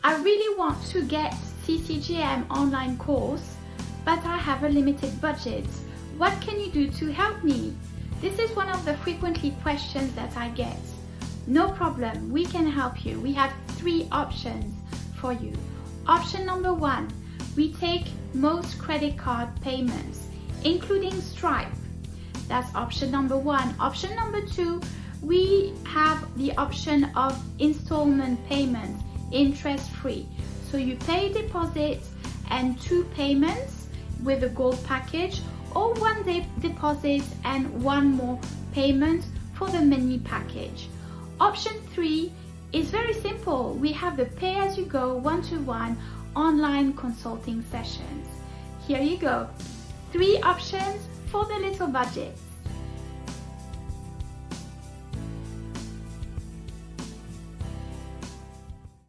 I really want to get CCJM online course, but I have a limited budget. What can you do to help me? This is one of the frequently questions that I get. No problem, we can help you. We have 3 options for you. Option number 1, we take most credit card payments, including Stripe. That's option number 1. Option number 2, we have the option of installment payments, interest-free. So you pay deposit and 2 payments with a gold package, or 1 deposit and 1 more payment for the mini package. Option 3 is very simple. We have the pay-as-you-go one-to-one online consulting sessions. Here you go. 3 options for the little budgets.